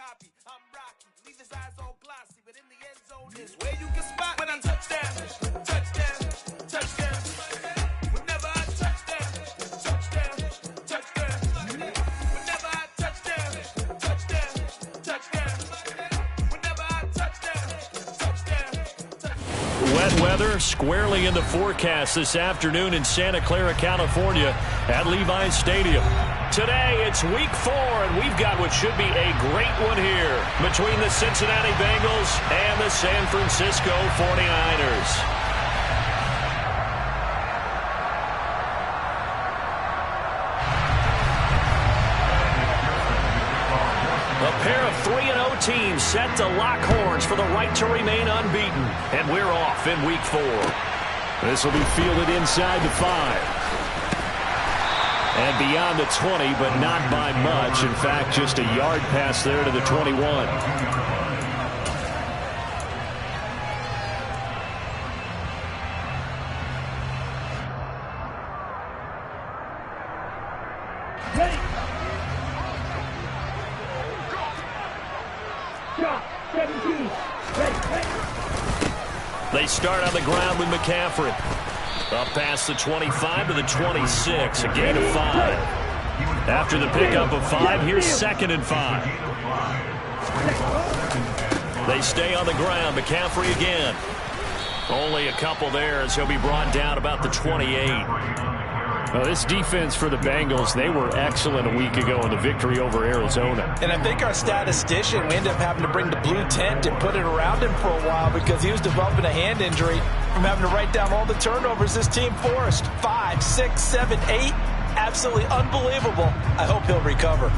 choppy. I'm rocky, leave his eyes all glossy, but in the end zone is where you can spot when I touchdown, touchdown, touchdown. Whenever I touchdown, touchdown, touchdown. Whenever I touchdown, touchdown, touchdown. Whenever I touchdown, touchdown, touchdown. Wet weather squarely in the forecast this afternoon in Santa Clara, California at Levi's Stadium. Today, it's week 4, and we've got what should be a great one here between the Cincinnati Bengals and the San Francisco 49ers. A pair of 3-0 teams set to lock horns for the right to remain unbeaten, and we're off in week 4. This will be fielded inside the 5. And beyond the 20, but not by much. In fact, just a yard pass there to the 21. Ready. Go. 17. Ready. They start on the ground with McCaffrey. Up past the 25 to the 26, a gain of 5. After the pickup of 5, here's 2nd and 5. They stay on the ground. McCaffrey again. Only a couple there as he'll be brought down about the 28. Well, this defense for the Bengals, they were excellent a week ago in the victory over Arizona. And I think our statistician, we ended up having to bring the blue tent and put it around him for a while because he was developing a hand injury from having to write down all the turnovers this team forced. 5, 6, 7, 8. Absolutely unbelievable. I hope he'll recover.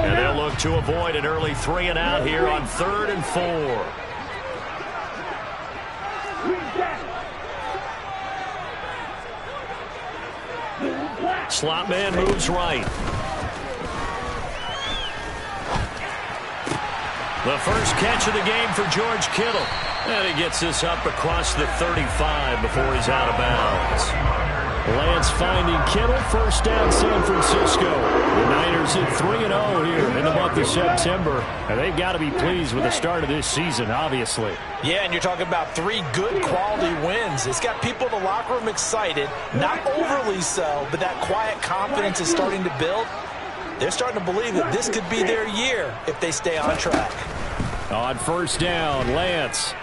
And they'll look to avoid an early 3 and out here on 3rd and 4. Slot man moves right. The first catch of the game for George Kittle. And he gets this up across the 35 before he's out of bounds. Lance finding Kittle, first down San Francisco. The Niners at 3-0 here in the month of September. And they've got to be pleased with the start of this season, obviously. Yeah, and you're talking about 3 good quality wins. It's got people in the locker room excited, not overly so, but that quiet confidence is starting to build. They're starting to believe that this could be their year if they stay on track. On first down, Lance.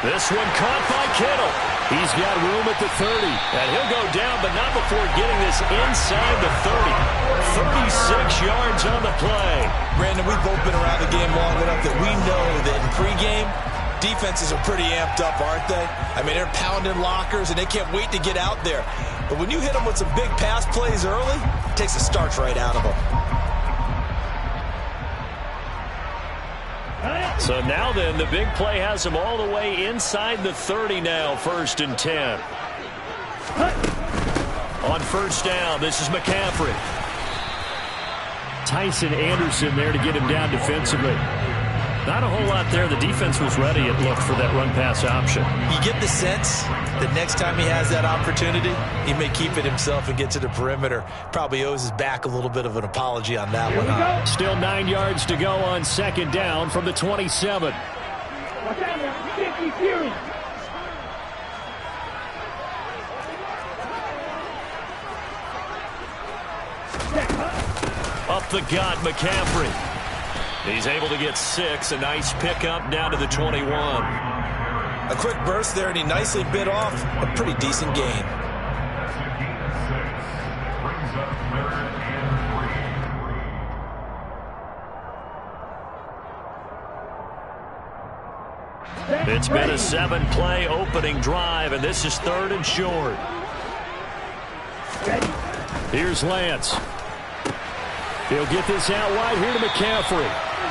This one caught by Kittle. He's got room at the 30. And he'll go down, but not before getting this inside the 30. 36 yards on the play. Brandon, we've both been around the game long enough that we know that in pregame, defenses are pretty amped up, aren't they? I mean, they're pounding lockers, and they can't wait to get out there. But when you hit them with some big pass plays early, it takes the starch right out of them. So now then, the big play has him all the way inside the 30 now, 1st and 10. On first down, this is McCaffrey. Tyson Anderson there to get him down defensively. Not a whole lot there. The defense was ready, it looked, for that run-pass option. You get the sense that next time he has that opportunity, he may keep it himself and get to the perimeter. Probably owes his back a little bit of an apology on that one. Huh? Still 9 yards to go on 2nd down from the 27. Up the gut, McCaffrey. He's able to get 6. A nice pickup down to the 21. A quick burst there, and he nicely bit off a pretty decent gain. It's been a 7-play opening drive, and this is 3rd and short. Here's Lance. He'll get this out wide here to McCaffrey.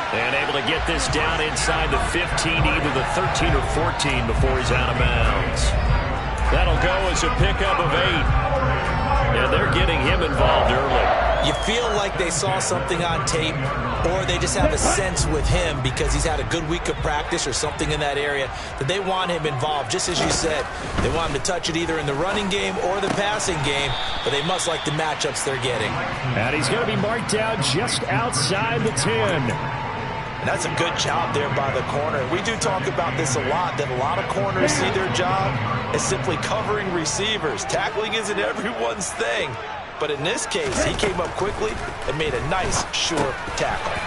And able to get this down inside the 15, either the 13 or 14 before he's out of bounds. That'll go as a pickup of 8. And they're getting him involved early. You feel like they saw something on tape, or they just have a sense with him because he's had a good week of practice or something in that area that they want him involved. Just as you said, they want him to touch it either in the running game or the passing game, but they must like the matchups they're getting. And he's going to be marked down just outside the 10. And that's a good job there by the corner. We do talk about this a lot, that a lot of corners see their job as simply covering receivers. Tackling isn't everyone's thing. But in this case, he came up quickly and made a nice, sure tackle.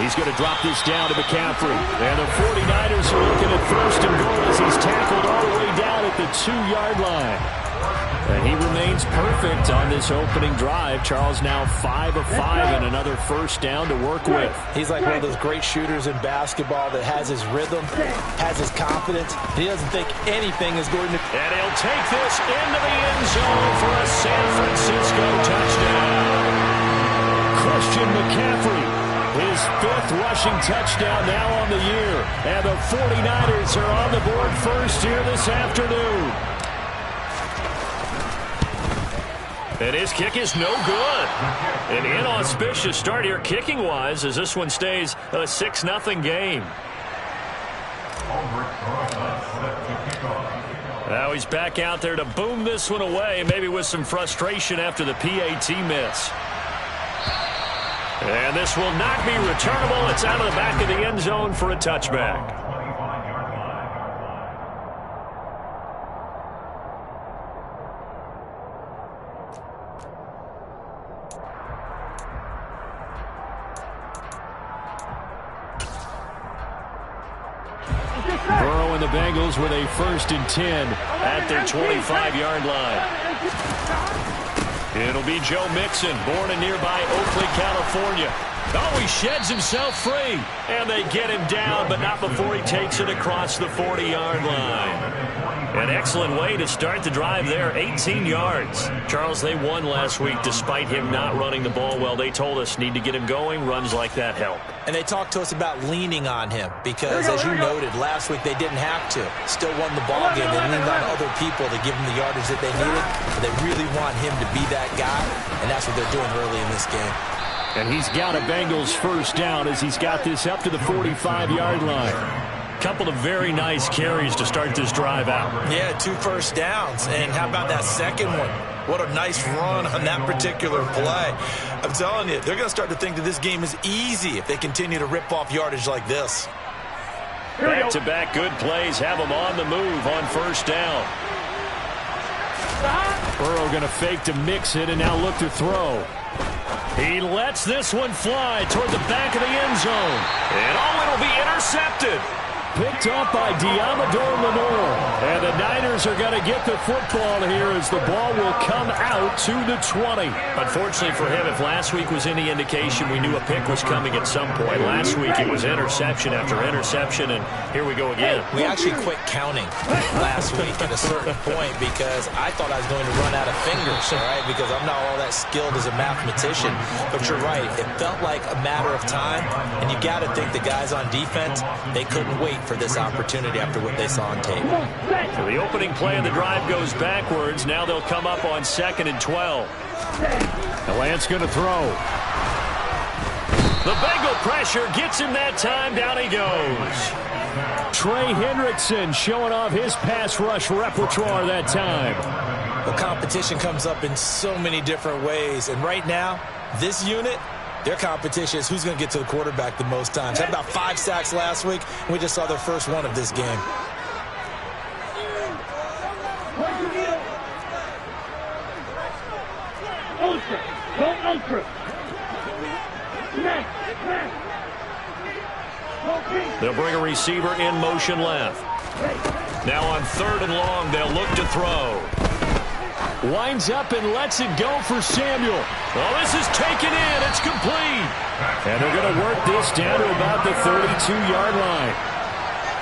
He's going to drop this down to McCaffrey. And the 49ers are looking at first and goal as he's tackled all the way down at the 2-yard line. And he remains perfect on this opening drive. Charles now 5 of 5 and another first down to work with. He's like one of those great shooters in basketball that has his rhythm, has his confidence. He doesn't think anything is going to... And he'll take this into the end zone for a San Francisco touchdown. Christian McCaffrey, his 5th rushing touchdown now on the year. And the 49ers are on the board first here this afternoon. And his kick is no good. An inauspicious start here kicking-wise as this one stays a 6-0 game. Now he's back out there to boom this one away, maybe with some frustration after the PAT miss. And this will not be returnable. It's out of the back of the end zone for a touchback. Burrow and the Bengals with a 1st and 10 at their 25-yard line. It'll be Joe Mixon, born in nearby Oakland, California. Oh, he sheds himself free. And they get him down, but not before he takes it across the 40-yard line. An excellent way to start the drive there, 18 yards. Charles, they won last week despite him not running the ball well. They told us need to get him going. Runs like that help. And they talked to us about leaning on him because, as you noted, last week they didn't have to. Still won the ball game. They leaned on other people to give them the yardage that they needed. But they really want him to be that guy, and that's what they're doing early in this game. And he's got a Bengals first down as he's got this up to the 45-yard line. Couple of very nice carries to start this drive out. Yeah, 2 first downs. And how about that second one? What a nice run on that particular play. I'm telling you, they're going to start to think that this game is easy if they continue to rip off yardage like this. Back-to-back good plays have them on the move on first down. Burrow going to fake to mix it and now look to throw. He lets this one fly toward the back of the end zone. And it'll be intercepted. Picked up by Diamador Lenore. And the Niners are going to get the football here as the ball will come out to the 20. Unfortunately for him, if last week was any indication, we knew a pick was coming at some point. Last week it was interception after interception, and here we go again. We actually quit counting last week at a certain point because I thought I was going to run out of fingers, all right, because I'm not all that skilled as a mathematician. But you're right. It felt like a matter of time, and you got to think the guys on defense, they couldn't wait for this opportunity after what they saw on tape. So the opening play of the drive goes backwards. Now they'll come up on 2nd and 12. The Lance going to throw. The Bengal pressure gets him that time. Down he goes. Trey Hendrickson showing off his pass rush repertoire that time. Well, competition comes up in so many different ways. And right now, this unit, their competition is who's going to get to the quarterback the most times. Had about 5 sacks last week, and we just saw their first one of this game. They'll bring a receiver in motion left. Now on 3rd and long, they'll look to throw. Winds up and lets it go for Samuel. Well, this is taken in. It's complete. And they're going to work this down to about the 32-yard line.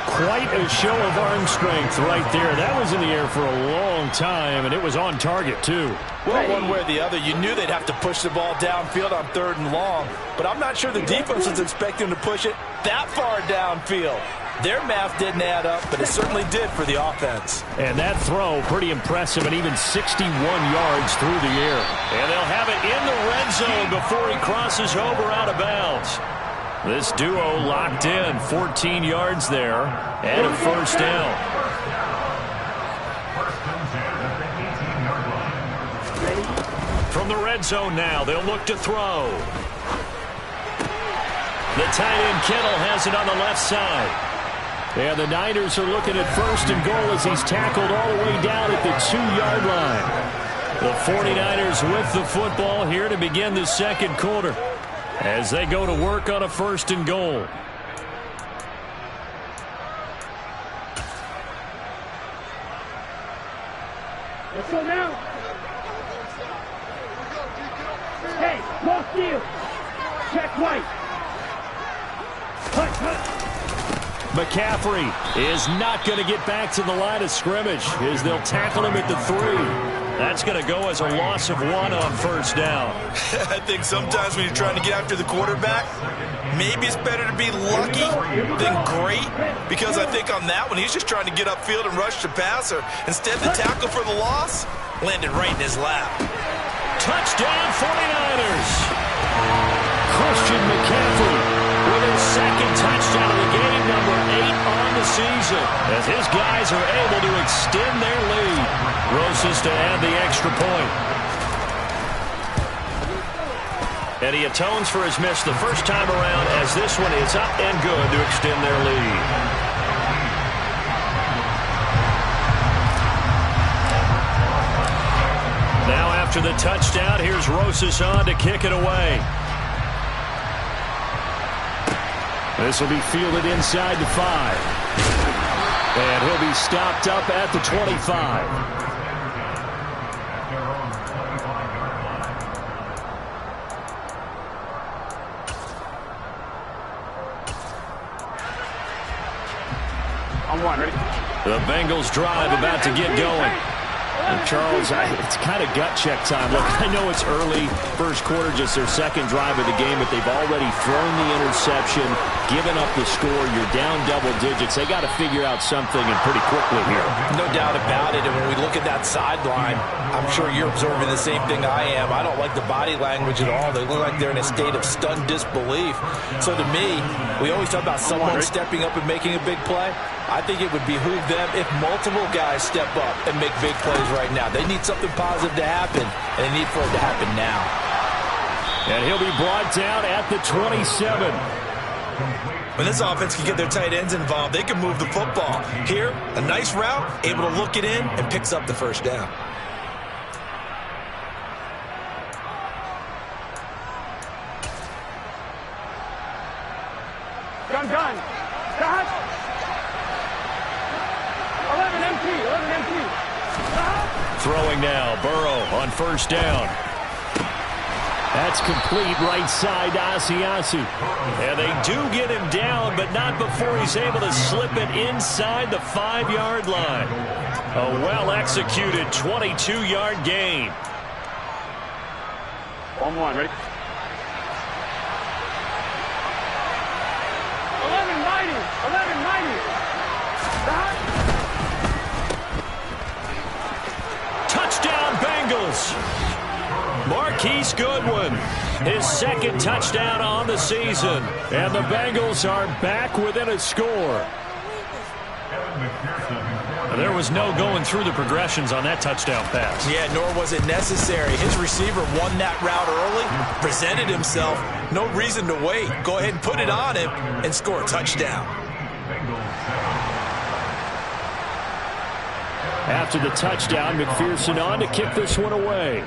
Quite a show of arm strength right there. That was in the air for a long time, and it was on target, too. Well, one way or the other, you knew they'd have to push the ball downfield on 3rd and long, but I'm not sure the defense was expecting to push it that far downfield. Their math didn't add up, but it certainly did for the offense. And that throw, pretty impressive, and even 61 yards through the air. And they'll have it in the red zone before he crosses over out of bounds. This duo locked in, 14 yards there, and a first down. From the red zone now, they'll look to throw. The tight end Kittle has it on the left side. And the Niners are looking at first and goal as he's tackled all the way down at the 2-yard line. The 49ers with the football here to begin the second quarter as they go to work on a first and goal. Let's go now. Hey, cross field. Check right. McCaffrey is not going to get back to the line of scrimmage as they'll tackle him at the 3. That's going to go as a loss of 1 on first down. I think sometimes when you're trying to get after the quarterback, maybe it's better to be lucky than great, because I think on that one, he's just trying to get upfield and rush the passer. Instead, the tackle for the loss landed right in his lap. Touchdown 49ers. Christian McCaffrey with his second touchdown of the game, number 8 on the season, as his guys are able to extend their lead. Roses to add the extra point. And he atones for his miss the first time around, as this one is up and good to extend their lead. Now after the touchdown, here's Roses on to kick it away. This will be fielded inside the 5. And he'll be stopped up at the 25. On 1, ready? The Bengals drive about to get going. And Charles, it's kind of gut check time. Look, I know it's early, first quarter, just their second drive of the game, but they've already thrown the interception, given up the score. You're down double digits. They got to figure out something, and pretty quickly here. No doubt about it. And when we look at that sideline, I'm sure you're observing the same thing I am. I don't like the body language at all. They look like they're in a state of stunned disbelief. So to me, we always talk about someone stepping up and making a big play. I think it would behoove them if multiple guys step up and make big plays right now. They need something positive to happen, and they need for it to happen now. And he'll be brought down at the 27. When this offense can get their tight ends involved, they can move the football. Here, a nice route, able to look it in, and picks up the first down. Gun. Stop. 11 empty. Throwing now, Burrow on first down. That's complete right side to Asiasi. And they do get him down, but not before he's able to slip it inside the 5-yard line. A well-executed 22-yard gain. 1, ready? 1190. Touchdown, Bengals. Marquise Goodwin, his second touchdown on the season. And the Bengals are back within a score. There was no going through the progressions on that touchdown pass. Yeah, nor was it necessary. His receiver won that route early, presented himself. No reason to wait. Go ahead and put it on him and score a touchdown. After the touchdown, McPherson on to kick this one away.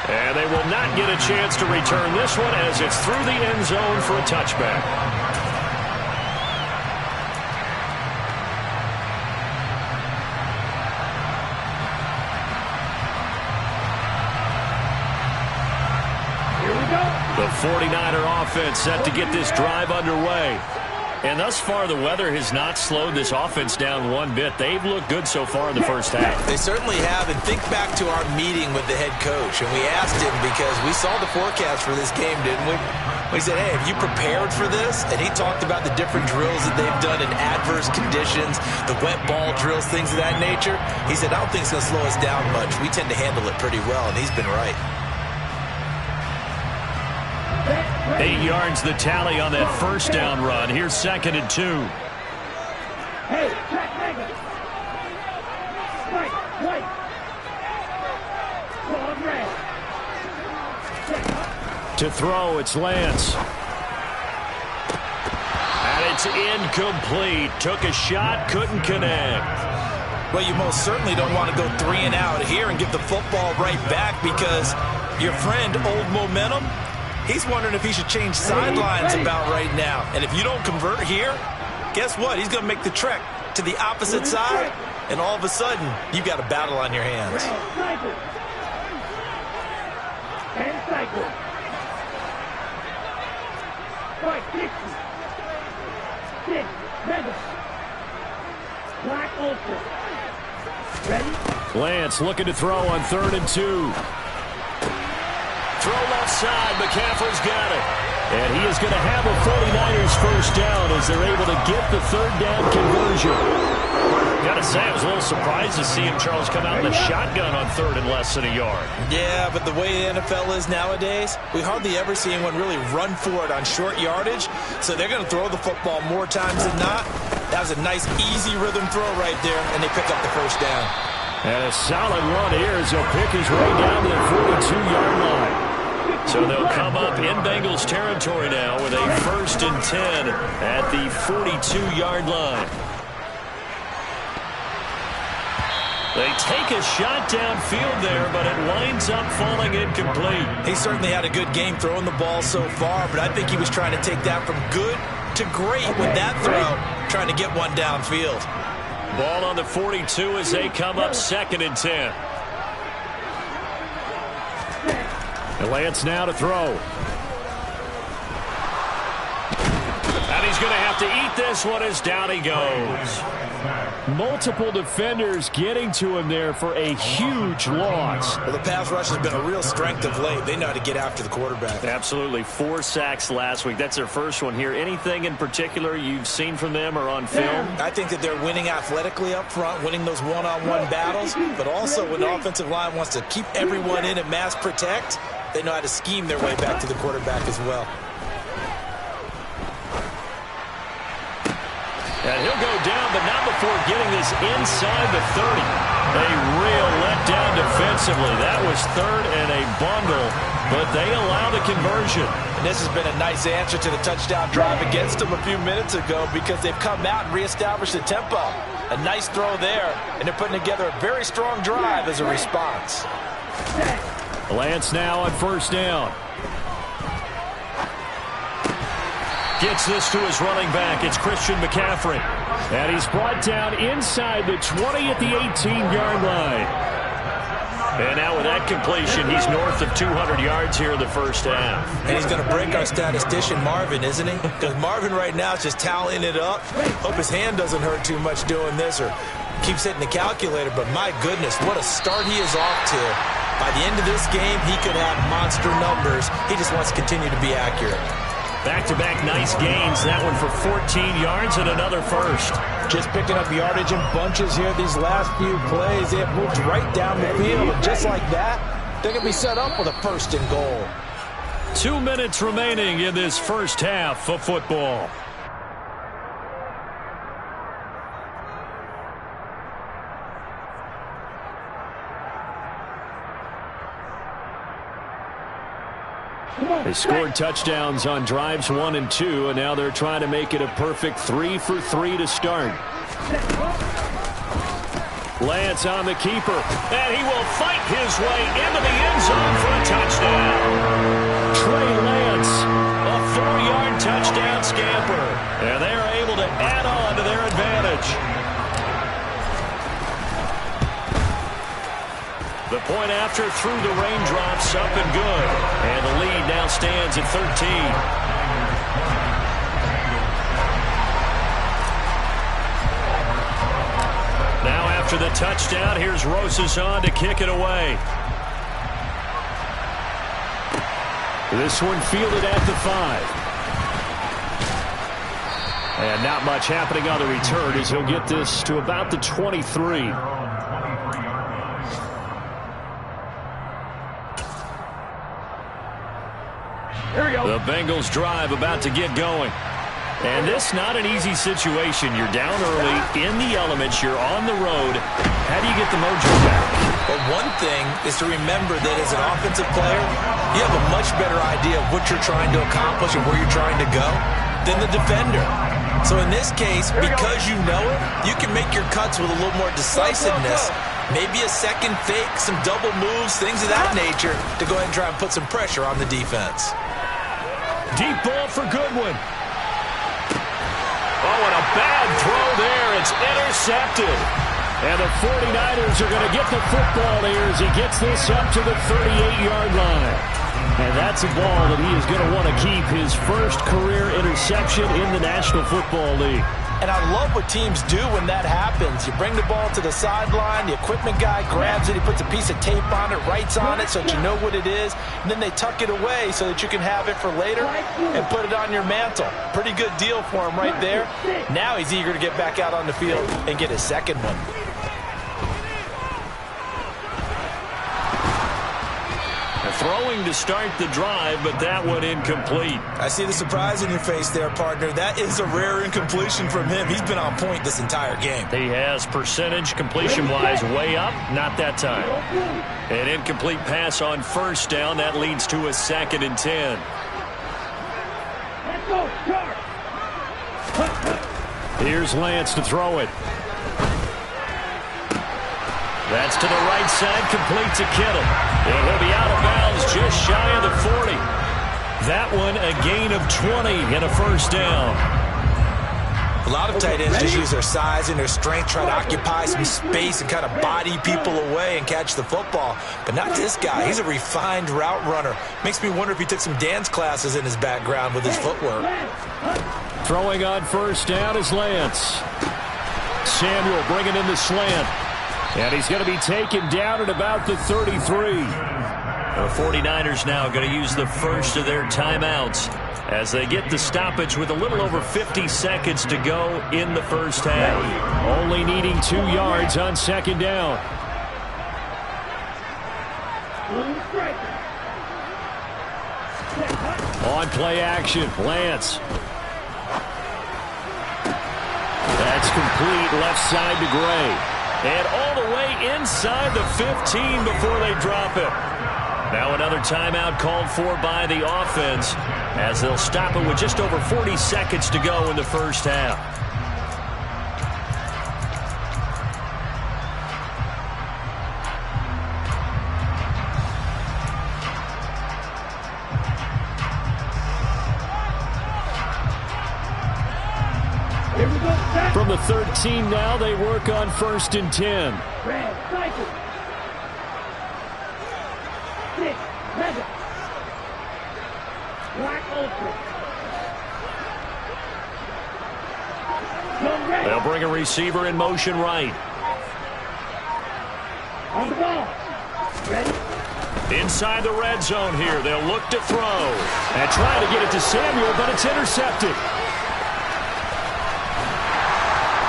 And they will not get a chance to return this one as it's through the end zone for a touchback. Here we go. The 49er offense set to get this drive underway. And thus far, the weather has not slowed this offense down one bit. They've looked good so far in the first half. They certainly have. And think back to our meeting with the head coach. And we asked him, because we saw the forecast for this game, didn't we? We said, hey, have you prepared for this? And he talked about the different drills that they've done in adverse conditions, the wet ball drills, things of that nature. He said, I don't think it's going to slow us down much. We tend to handle it pretty well, and he's been right. 8 yards the tally on that first down run. Here's 2nd and 2. Hey, check, nigga. Wait. Code red. To throw, it's Lance. And it's incomplete. Took a shot, couldn't connect. Well, you most certainly don't want to go 3 and out here and give the football right back, because your friend, Old Momentum, he's wondering if he should change sidelines about right now. And if you don't convert here, guess what? He's going to make the trek to the opposite side, and all of a sudden, you've got a battle on your hands. Cycle. And cycle. Right, 60. 6, ready. Black ultra. Ready? Lance looking to throw on 3rd and 2. Throw left side. McCaffrey's got it. And he is going to have a 49ers first down as they're able to get the 3rd down conversion. Got to say, I was a little surprised to see him, Charles, come out in the shotgun on 3rd and less than a yard. Yeah, but the way the NFL is nowadays, we hardly ever see anyone really run for it on short yardage. So they're going to throw the football more times than not. That was a nice, easy rhythm throw right there, and they pick up the first down. And a solid run here as he'll pick his way down to the 42-yard line. So they'll come up in Bengals territory now with a 1st and 10 at the 42-yard line. They take a shot downfield there, but it winds up falling incomplete. He certainly had a good game throwing the ball so far, but I think he was trying to take that from good to great with that throw, trying to get one downfield. Ball on the 42 as they come up 2nd and 10. And Lance now to throw. And he's going to have to eat this one as down he goes. Multiple defenders getting to him there for a huge loss. Well, the pass rush has been a real strength of late. They know how to get after the quarterback. Absolutely. 4 sacks last week. That's their first one here. Anything in particular you've seen from them or on film? I think that they're winning athletically up front, winning those one-on-one battles, but also when the offensive line wants to keep everyone in and mass protect, they know how to scheme their way back to the quarterback as well. And he'll go down, but not before getting this inside the 30. A real letdown defensively. That was 3rd and a bundle, but they allow the conversion. And this has been a nice answer to the touchdown drive against them a few minutes ago, because they've come out and reestablished the tempo. A nice throw there, and they're putting together a very strong drive as a response. Lance now on 1st down. Gets this to his running back. It's Christian McCaffrey. And he's brought down inside the 20 at the 18-yard line. And now with that completion, he's north of 200 yards here in the first half. And he's going to break our statistician, Marvin, isn't he? Because Marvin right now is just tallying it up. Hope his hand doesn't hurt too much doing this or keeps hitting the calculator. But my goodness, what a start he is off to. By the end of this game, he could have monster numbers. He just wants to continue to be accurate. Back-to-back nice gains. That one for 14 yards and another first. Just picking up yardage in bunches here these last few plays. They have moved right down the field. And just like that, they're going to be set up with a 1st and goal. 2 minutes remaining in this first half of football. They scored touchdowns on drives 1 and 2, and now they're trying to make it a perfect 3 for 3 to start. Lance on the keeper, and he will fight his way into the end zone for a touchdown. Trey Lance, a 4-yard touchdown scamper, and they are able to add on to their advantage. The point after through the raindrops, up and good. And the lead now stands at 13. after the touchdown. Here's Rosas on to kick it away. This one fielded at the 5. And not much happening on the return as he'll get this to about the 23. Here we go. The Bengals drive about to get going. And this not an easy situation. You're down early, in the elements, you're on the road. How do you get the mojo back? Well, one thing is to remember that as an offensive player, you have a much better idea of what you're trying to accomplish and where you're trying to go than the defender. So in this case, because you know it, you can make your cuts with a little more decisiveness. Maybe a second fake, some double moves, things of that nature to go ahead and try and put some pressure on the defense. Deep ball for Goodwin. Oh, and a bad throw there. It's intercepted. And the 49ers are going to get the football here as he gets this up to the 38-yard line. And that's a ball that he is going to want to keep, his first career interception in the National Football League. And I love what teams do when that happens. You bring the ball to the sideline, the equipment guy grabs it, he puts a piece of tape on it, writes on it so that you know what it is, and then they tuck it away so that you can have it for later and put it on your mantle. Pretty good deal for him right there. Now he's eager to get back out on the field and get his second one. Throwing to start the drive, but that one incomplete. I see the surprise in your face there, partner. That is a rare incompletion from him. He's been on point this entire game. He has percentage completion-wise way up, not that time. An incomplete pass on first down. That leads to a 2nd and 10. Let's go, Sharp. Here's Lance to throw it. That's to the right side, complete to Kittle. And he'll be out of bounds just shy of the 40. That one a gain of 20 and a first down. A lot of tight ends just use their size and their strength, try to occupy some space and kind of body people away and catch the football. But not this guy. He's a refined route runner. Makes me wonder if he took some dance classes in his background with his footwork. Throwing on first down is Lance. Samuel bringing in the slant. And he's going to be taken down at about the 33. The 49ers now going to use the first of their timeouts as they get the stoppage with a little over 50 seconds to go in the first half. Only needing 2 yards on second down. On play action, Lance. That's complete left side to Gray. And all the way inside the 15 before they drop it. Now another timeout called for by the offense as they'll stop it with just over 40 seconds to go in the first half. From the 13 now, they work on 1st and 10. Red, cycle. 6, mega. Black ultra. They'll bring a receiver in motion right. On the ball. Ready? Inside the red zone here, they'll look to throw. And try to get it to Samuel, but it's intercepted.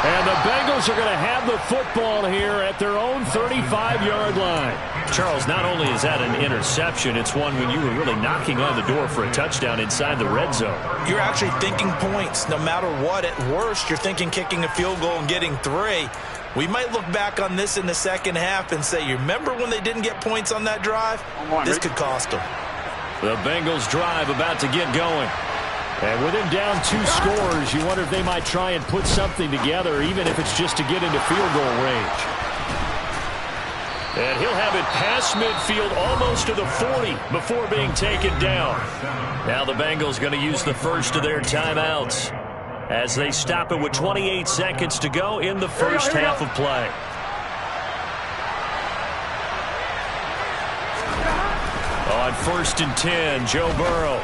And the Bengals are going to have the football here at their own 35-yard line. Charles, not only is that an interception, it's one when you were really knocking on the door for a touchdown inside the red zone. You're actually thinking points. No matter what, at worst, you're thinking kicking a field goal and getting 3. We might look back on this in the second half and say, you remember when they didn't get points on that drive? This could cost them. The Bengals drive about to get going. And with him down 2 scores, you wonder if they might try and put something together, even if it's just to get into field goal range. And he'll have it past midfield almost to the 40 before being taken down. Now the Bengals going to use the first of their timeouts as they stop it with 28 seconds to go in the first half of play. On 1st and 10, Joe Burrow.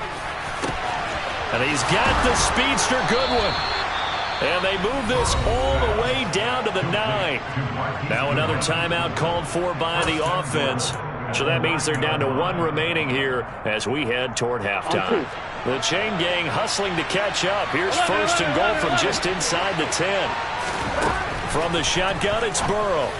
And he's got the speedster Goodwin. And they move this all the way down to the 9. Now another timeout called for by the offense. So that means they're down to 1 remaining here as we head toward halftime. The chain gang hustling to catch up. Here's first and goal from just inside the 10. From the shotgun, it's Burrow.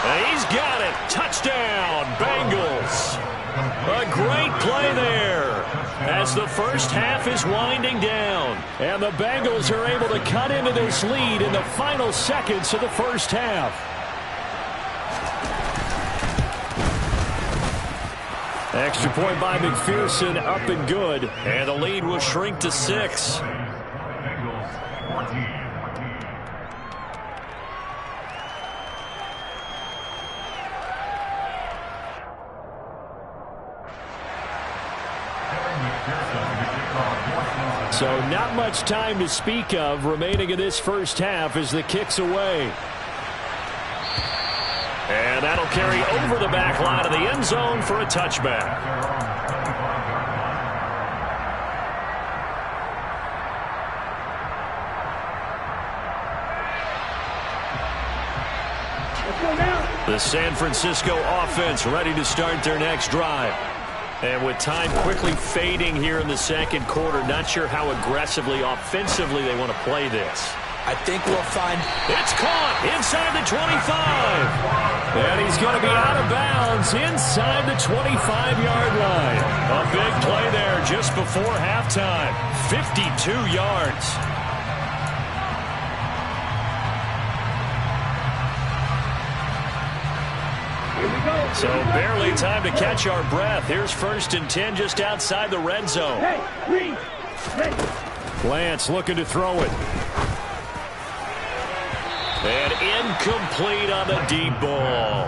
And he's got it. Touchdown, Bengals. A great play there as the first half is winding down. And the Bengals are able to cut into this lead in the final seconds of the first half. Extra point by McPherson, up and good. And the lead will shrink to 6. So not much time to speak of remaining in this first half as the kick's away. And that'll carry over the back line of the end zone for a touchback. The San Francisco offense ready to start their next drive. And with time quickly fading here in the second quarter, not sure how aggressively, offensively they want to play this. I think we'll find... It's caught inside the 25. And he's going to be out of bounds inside the 25-yard line. A big play there just before halftime. 52 yards. So barely time to catch our breath. Here's first and 10 just outside the red zone. Lance looking to throw it. And incomplete on the deep ball.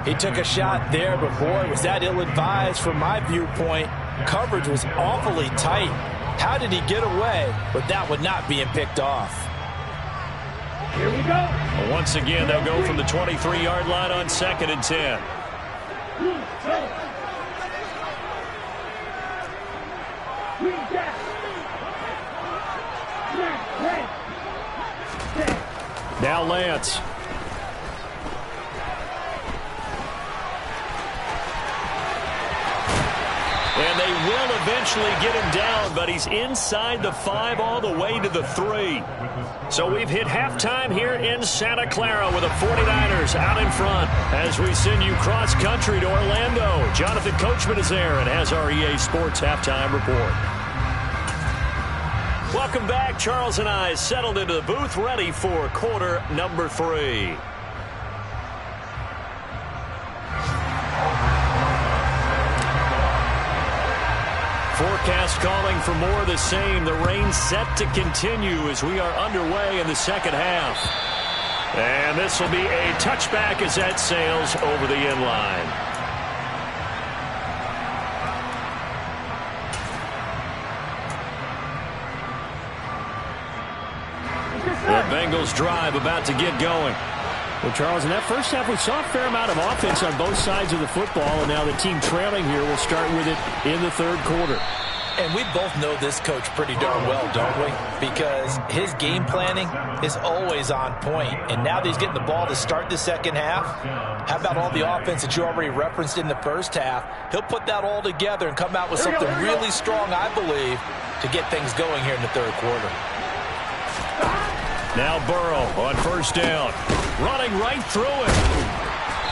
He took a shot there, but boy, was that ill-advised from my viewpoint. Coverage was awfully tight. How did he get away with that one not being picked off? Here we go. Well, once again, they'll go from the 23-yard line on second and 10. Now Lance. And they will eventually get him down, but he's inside the 5 all the way to the 3. So we've hit halftime here in Santa Clara with the 49ers out in front as we send you cross-country to Orlando. Jonathan Coachman is there and has our EA Sports halftime report. Welcome back. Charles and I settled into the booth ready for quarter number 3. Forecast calling for more of the same. The rain set to continue as we are underway in the second half. And this will be a touchback as that sails over the end line. The Bengals drive about to get going. Well, Charles, in that first half, we saw a fair amount of offense on both sides of the football, and now the team trailing here will start with it in the third quarter. And we both know this coach pretty darn well, don't we? Because his game planning is always on point. And now that he's getting the ball to start the second half, how about all the offense that you already referenced in the first half? He'll put that all together and come out with something really strong, I believe, to get things going here in the third quarter. Now Burrow on first down. Running right through it.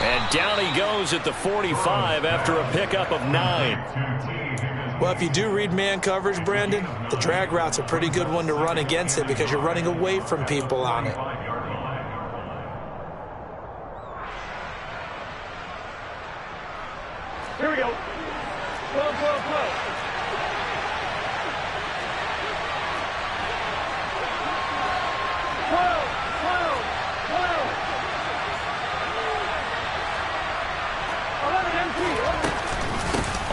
And down he goes at the 45 after a pickup of 9. Well, if you do read man coverage, Brandon, the drag route's a pretty good one to run against it because you're running away from people on it. Here we go. Flow, flow, flow. Flow, flow, flow. 11 MT.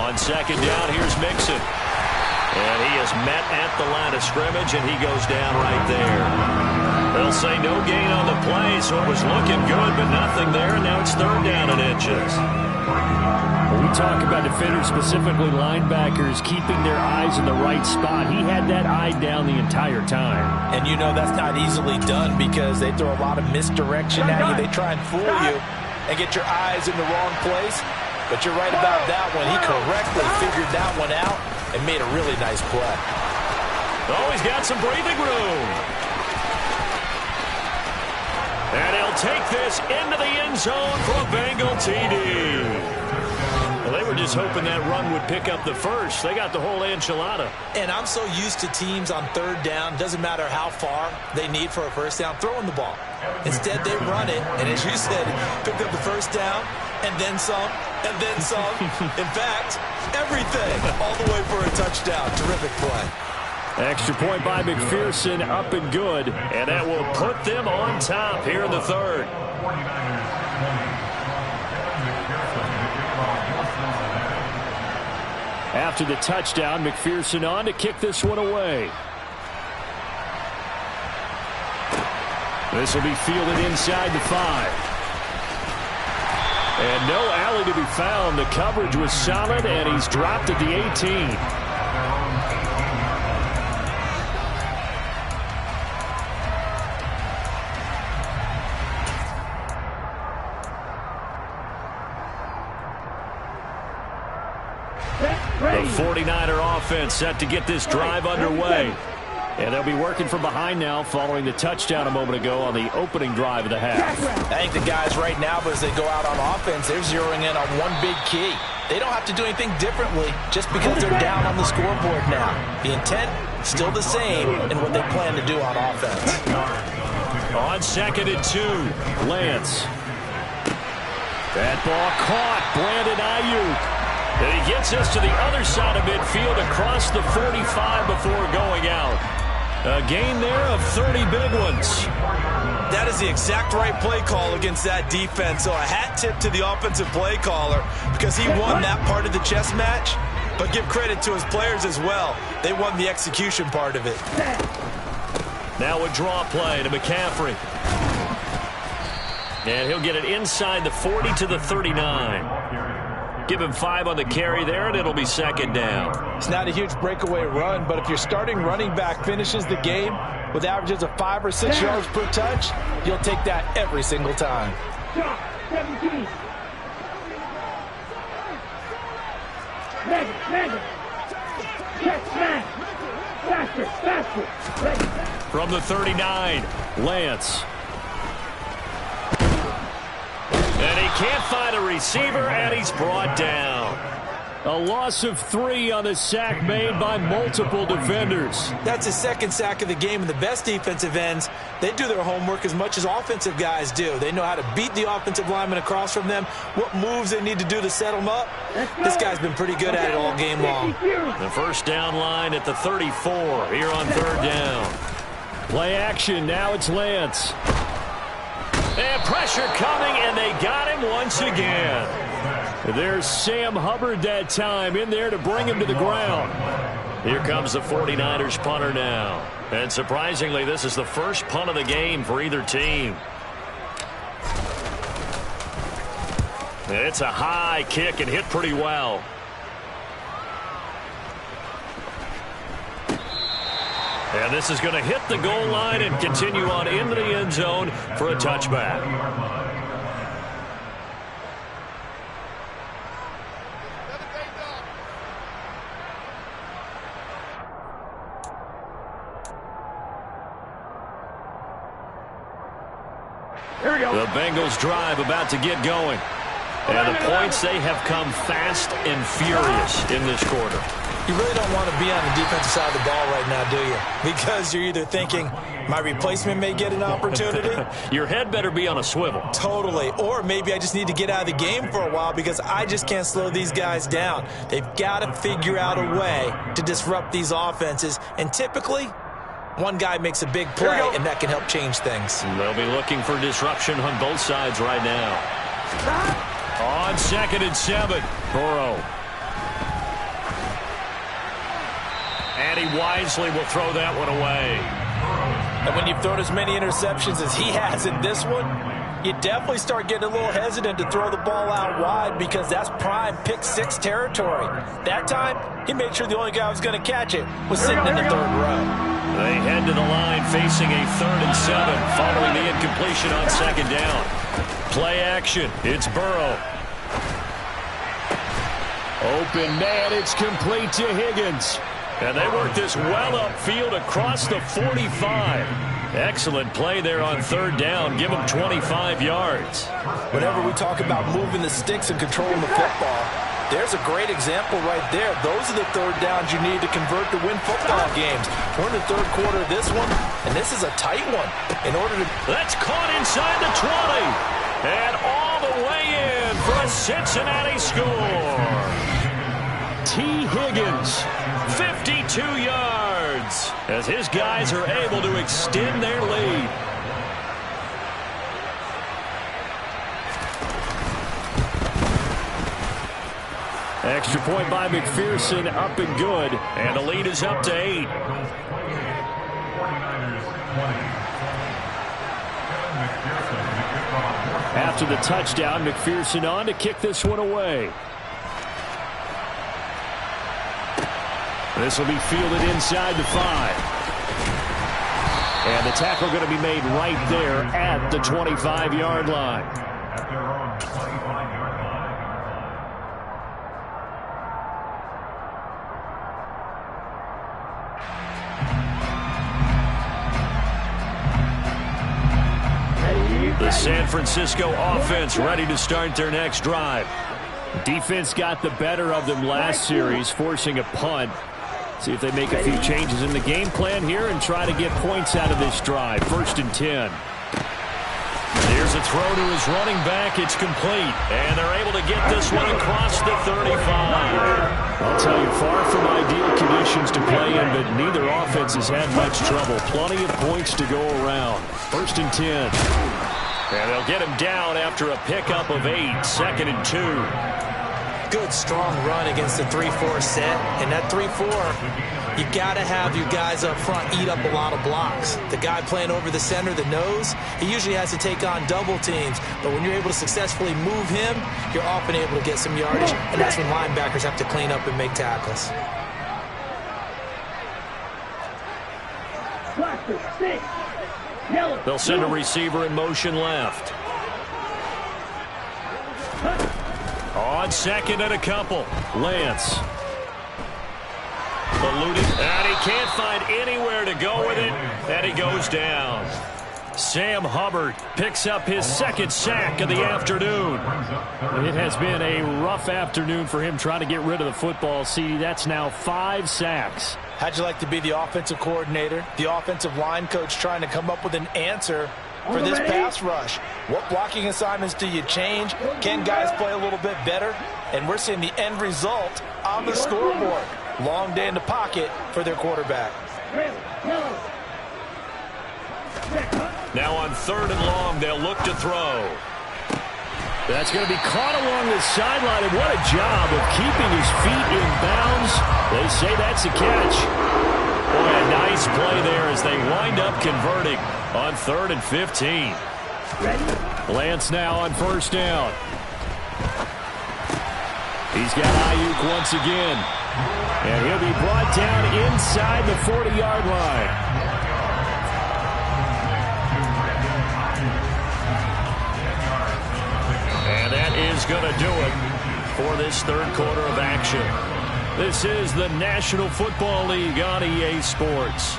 On second down, here's Mixon. And he is met at the line of scrimmage, and he goes down right there. They'll say no gain on the play, so it was looking good, but nothing there, and now it's third down and inches. We talk about defenders, specifically linebackers, keeping their eyes in the right spot. He had that eye down the entire time. And you know that's not easily done because they throw a lot of misdirection at you. They try and fool you and get your eyes in the wrong place. But you're right about that one. He correctly figured that one out and made a really nice play. Oh, he's got some breathing room. And he'll take this into the end zone for a Bengal TD. Well, they were just hoping that run would pick up the first. They got the whole enchilada. And I'm so used to teams on third down, doesn't matter how far they need for a first down, throwing the ball. Instead, they run it, and as you said, picked up the first down, and then some, and then some. In fact, everything, all the way for a touchdown. Terrific play. Extra point by McPherson, up and good, and that will put them on top here in the third. After the touchdown, McPherson on to kick this one away. This will be fielded inside the 5. And no alley to be found. The coverage was solid, and he's dropped at the 18. The 49er offense set to get this drive underway. And they'll be working from behind now following the touchdown a moment ago on the opening drive of the half. I think the guys right now, as they go out on offense, they're zeroing in on one big key. They don't have to do anything differently just because they're down on the scoreboard now. The intent, still the same in what they plan to do on offense. On 2nd and 2, Lance. That ball caught. Brandon Ayuk. And he gets us to the other side of midfield across the 45 before going out. A gain there of 30 big ones. That is the exact right play call against that defense. So a hat tip to the offensive play caller because he won that part of the chess match. But give credit to his players as well. They won the execution part of it. Now a draw play to McCaffrey. And he'll get it inside the 40 to the 39. Give him 5 on the carry there, and it'll be 2nd down. It's not a huge breakaway run, but if your starting running back finishes the game with averages of 5 or 6 yards per touch, you'll take that every single time. 17. Faster. From the 39, Lance. And he can't find a receiver, and he's brought down. A loss of 3 on the sack made by multiple defenders. That's his 2nd sack of the game, and the best defensive ends, they do their homework as much as offensive guys do. They know how to beat the offensive lineman across from them, what moves they need to do to set them up. This guy's been pretty good at it all game long. The first down line at the 34 here on 3rd down. Play action, now it's Lance. And pressure coming, and they got him once again. There's Sam Hubbard that time in there to bring him to the ground. Here comes the 49ers punter now. And surprisingly, this is the first punt of the game for either team. And it's a high kick and hit pretty well. And this is going to hit the goal line and continue on into the end zone for a touchback. Here we go. The Bengals drive about to get going. And the points, they have come fast and furious in this quarter. You really don't want to be on the defensive side of the ball right now, do you? Because you're either thinking, my replacement may get an opportunity. Your head better be on a swivel. Totally. Or maybe I just need to get out of the game for a while because I just can't slow these guys down. They've got to figure out a way to disrupt these offenses. And typically, one guy makes a big play, and that can help change things. They'll be looking for disruption on both sides right now. On 2nd and 7, Burrow. And he wisely will throw that one away. And when you've thrown as many interceptions as he has in this one, you definitely start getting a little hesitant to throw the ball out wide because that's prime pick six territory. That time, he made sure the only guy who was going to catch it was sitting in the third row. They head to the line facing a 3rd and 7 following the incompletion on 2nd down. Play action. It's Burrow. Open man. It's complete to Higgins. And they work this well upfield across the 45. Excellent play there on 3rd down. Give them 25 yards. Whenever we talk about moving the sticks and controlling the football, there's a great example right there. Those are the 3rd downs you need to convert to win football games. We're in the 3rd quarter of this one, and this is a tight one. In order to... That's caught inside the 20. And all the way in for a Cincinnati score. T. Higgins, 52 yards, as his guys are able to extend their lead. Extra point by McPherson, up and good, and the lead is up to 8. After the touchdown, McPherson on to kick this one away. This will be fielded inside the 5. And the tackle going to be made right there at the 25-yard line. The San Francisco offense ready to start their next drive. Defense got the better of them last series, forcing a punt. See if they make a few changes in the game plan here and try to get points out of this drive. 1st and 10. Here's a throw to his running back. It's complete. And they're able to get this one across the 35. I'll tell you, far from ideal conditions to play in, but neither offense has had much trouble. Plenty of points to go around. 1st and 10. And they'll get him down after a pickup of 8. 2nd and 2. Good, strong run against the 3-4 set. And that 3-4, you got to have your guys up front eat up a lot of blocks. The guy playing over the center, the nose, he usually has to take on double teams. But when you're able to successfully move him, you're often able to get some yardage. And that's when linebackers have to clean up and make tackles. They'll send a receiver in motion left. On 2nd and a couple. Lance. Eluded. And he can't find anywhere to go with it. And he goes down. Sam Hubbard picks up his 2nd sack of the afternoon. It has been a rough afternoon for him trying to get rid of the football. See, that's now 5 sacks. How'd you like to be the offensive coordinator, the offensive line coach trying to come up with an answer for this pass rush? What blocking assignments do you change? Can guys play a little bit better? And we're seeing the end result on the scoreboard. Long day in the pocket for their quarterback. Now on 3rd and long, they'll look to throw. That's going to be caught along the sideline, and what a job of keeping his feet in bounds. They say that's a catch. Boy, a nice play there as they wind up converting on 3rd and 15. Lance now on 1st down. He's got Ayuk once again. And he'll be brought down inside the 40-yard line. And that is going to do it for this 3rd quarter of action. This is the National Football League on EA Sports.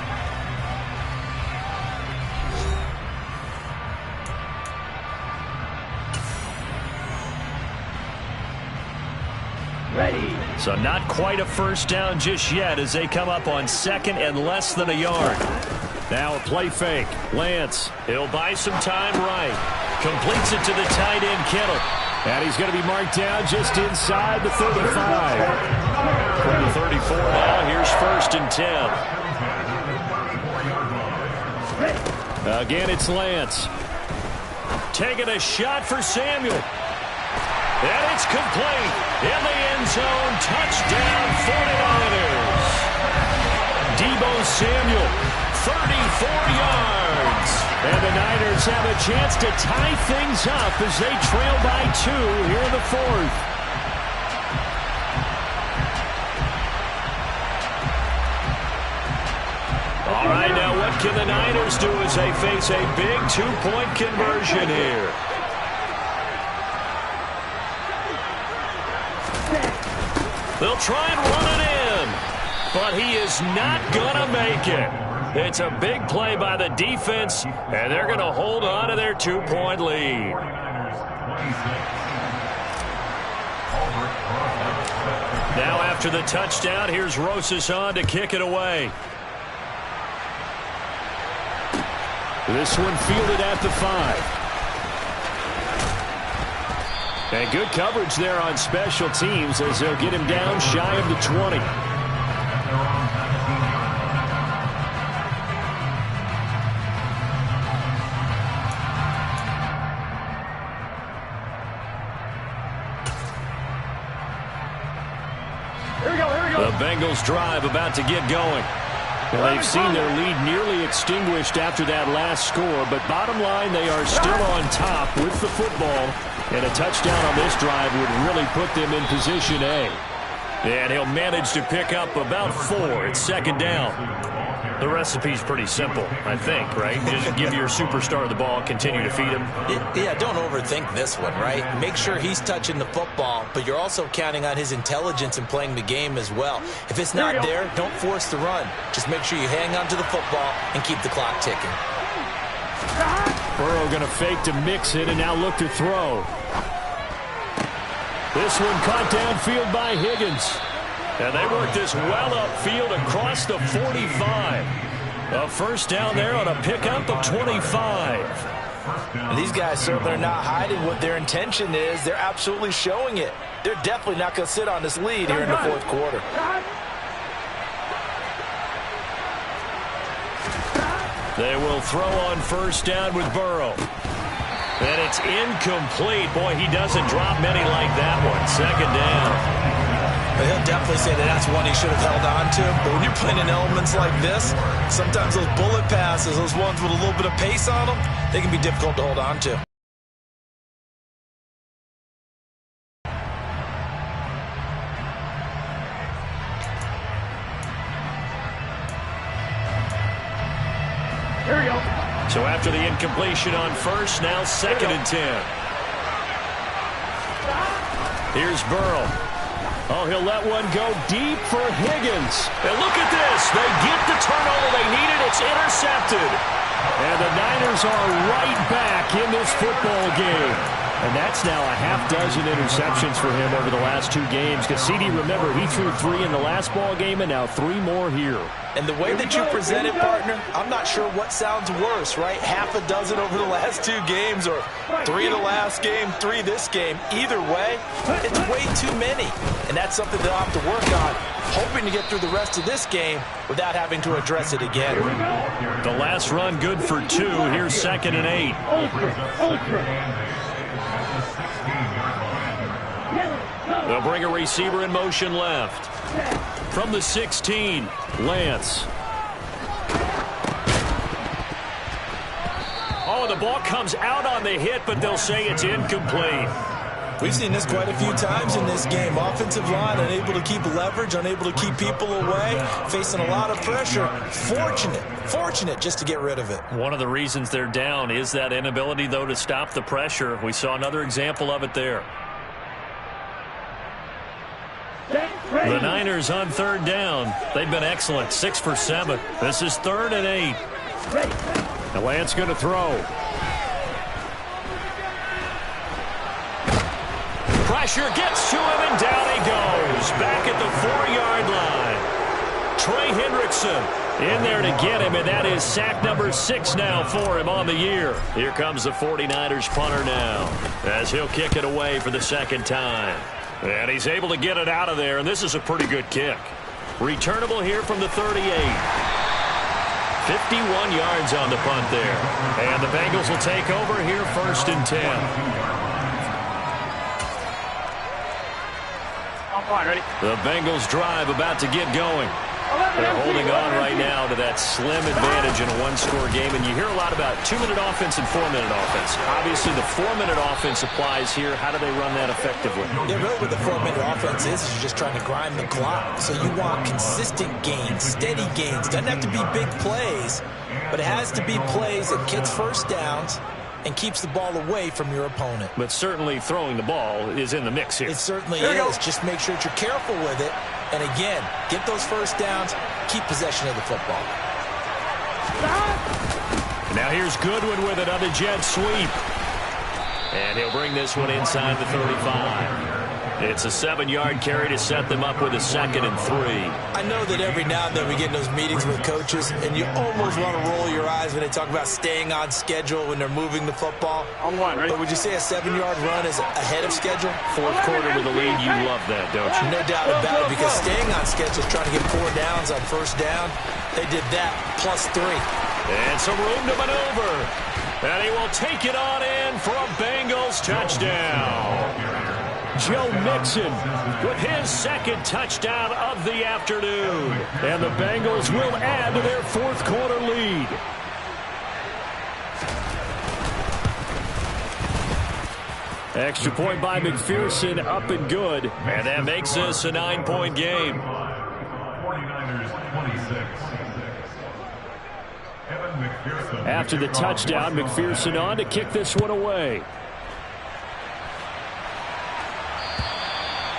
Ready. So not quite a 1st down just yet as they come up on 2nd and less than a yard. Now a play fake. Lance, he'll buy some time right. Completes it to the tight end, Kittle. And he's going to be marked down just inside the 35. From the 34 now, here's 1st and 10. Again, it's Lance. Taking a shot for Samuel. And it's complete. In the end zone, touchdown 49ers. Deebo Samuel, 34 yards. And the Niners have a chance to tie things up as they trail by 2 here in the 4th. All right, now what can the Niners do as they face a big 2-point conversion here? They'll try and run it in, but he is not going to make it. It's a big play by the defense, and they're going to hold on to their 2-point lead. Now after the touchdown, here's Rosas on to kick it away. This one fielded at the 5. And good coverage there on special teams as they'll get him down shy of the 20. The Bengals drive about to get going. Well, they've seen their lead nearly extinguished after that last score, but bottom line, they are still on top with the football, and a touchdown on this drive would really put them in position A. And he'll manage to pick up about 4. It's 2nd down. The recipe's pretty simple, I think, right? Just give your superstar the ball, continue to feed him. Yeah, don't overthink this one, right? Make sure he's touching the football, but you're also counting on his intelligence in playing the game as well. If it's not there, don't force the run. Just make sure you hang on to the football and keep the clock ticking. Burrow going to fake to mix it and now look to throw. This one caught downfield by Higgins. And they work this well upfield across the 45. A first down there on a pickup of 25. And these guys certainly are not hiding what their intention is. They're absolutely showing it. They're definitely not going to sit on this lead here in the 4th quarter. They will throw on first down with Burrow. And it's incomplete. Boy, he doesn't drop many like that one. 2nd down. But he'll definitely say that that's one he should have held on to. But when you're playing in elements like this, sometimes those bullet passes, those ones with a little bit of pace on them, they can be difficult to hold on to. Here we go. So after the incompletion on first, now 2nd and 10. Here's Burrow. Oh, he'll let one go deep for Higgins. And look at this. They get the turnover they needed. It's intercepted. And the Niners are right back in this football game. And that's now a half-dozen interceptions for him over the last 2 games. Because CD, remember, he threw 3 in the last ball game and now 3 more here. And the way that you present it, partner, I'm not sure what sounds worse, right? Half a dozen over the last 2 games or 3 the last game, 3 this game. Either way, it's way too many. And that's something they'll have to work on, hoping to get through the rest of this game without having to address it again. The last run good for 2. Here's 2nd and 8. They'll bring a receiver in motion left. From the 16, Lance. Oh, the ball comes out on the hit, but they'll say it's incomplete. We've seen this quite a few times in this game. Offensive line unable to keep leverage, unable to keep people away, facing a lot of pressure. Fortunate just to get rid of it. One of the reasons they're down is that inability, though, to stop the pressure. We saw another example of it there. The Niners on 3rd down. They've been excellent, 6 for 7. This is 3rd and 8. And Lance going to throw. Pressure gets to him, and down he goes. Back at the 4-yard line. Trey Hendrickson in there to get him, and that is sack number 6 now for him on the year. Here comes the 49ers punter now as he'll kick it away for the 2nd time. And he's able to get it out of there, and this is a pretty good kick. Returnable here from the 38. 51 yards on the punt there. And the Bengals will take over here 1st and 10. I'm fine, ready. The Bengals drive about to get going. They're holding on right now to that slim advantage in a one-score game, and you hear a lot about 2-minute offense and 4-minute offense. Obviously, the 4-minute offense applies here. How do they run that effectively? Yeah, really what the 4-minute offense is you're just trying to grind the clock. So you want consistent gains, steady gains. Doesn't have to be big plays, but it has to be plays that gets first downs and keeps the ball away from your opponent. But certainly throwing the ball is in the mix here. It certainly is. Just make sure that you're careful with it. And again, get those first downs, keep possession of the football. Now here's Goodwin with another jet sweep. And he'll bring this one inside the 35. It's a 7-yard carry to set them up with a 2nd and 3. I know that every now and then we get in those meetings with coaches, and you almost want to roll your eyes when they talk about staying on schedule when they're moving the football. On one, right? But would you say a 7-yard run is ahead of schedule? Fourth quarter with the lead, you love that, don't you? No doubt about it, because staying on schedule is trying to get 4 downs on first down. They did that, plus 3. And some room to maneuver. And he will take it on in for a Bengals touchdown. Joe Mixon with his 2nd touchdown of the afternoon. And the Bengals will add to their 4th quarter lead. Extra point by McPherson, up and good. And that makes this a 9-point game. 49ers 26. After the touchdown, McPherson on to kick this one away.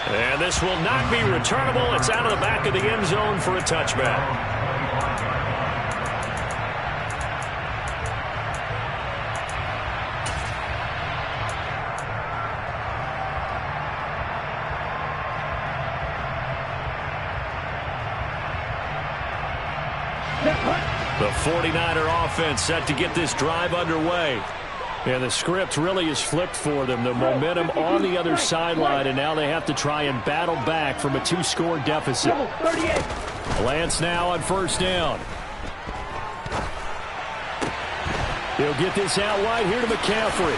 And this will not be returnable. It's out of the back of the end zone for a touchback. The 49er offense set to get this drive underway. And the script really is flipped for them. The momentum on the other sideline, and now they have to try and battle back from a 2-score deficit. Lance now on first down. He'll get this out wide here to McCaffrey.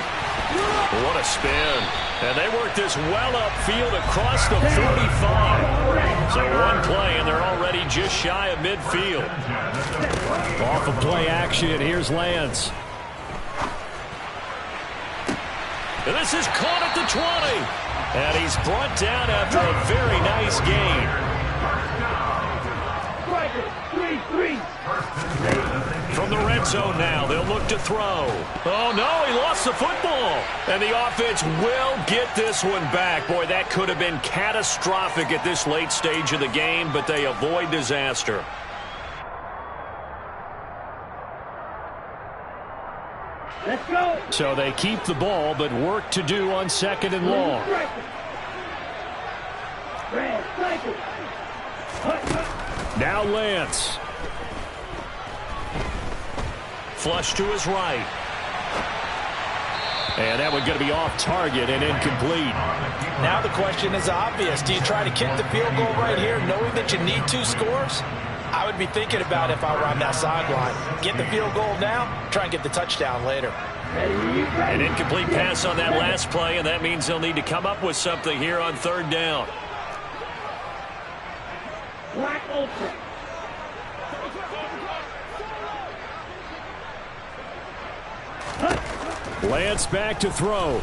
What a spin. And they work this well upfield across the 45. So one play, and they're already just shy of midfield. Off of play action, here's Lance. And this is caught at the 20. And he's brought down after a very nice gain. From the red zone now, they'll look to throw. Oh, no, he lost the football. And the offense will get this one back. Boy, that could have been catastrophic at this late stage of the game, but they avoid disaster. Let's go. So they keep the ball, but work to do on 2nd and long. Now Lance. Flush to his right. And that one going to be off target and incomplete. Now the question is obvious. Do you try to kick the field goal right here knowing that you need 2 scores? I would be thinking about if I were on that sideline. Get the field goal now, try and get the touchdown later. An incomplete pass on that last play, and that means they'll need to come up with something here on 3rd down. Lance back to throw.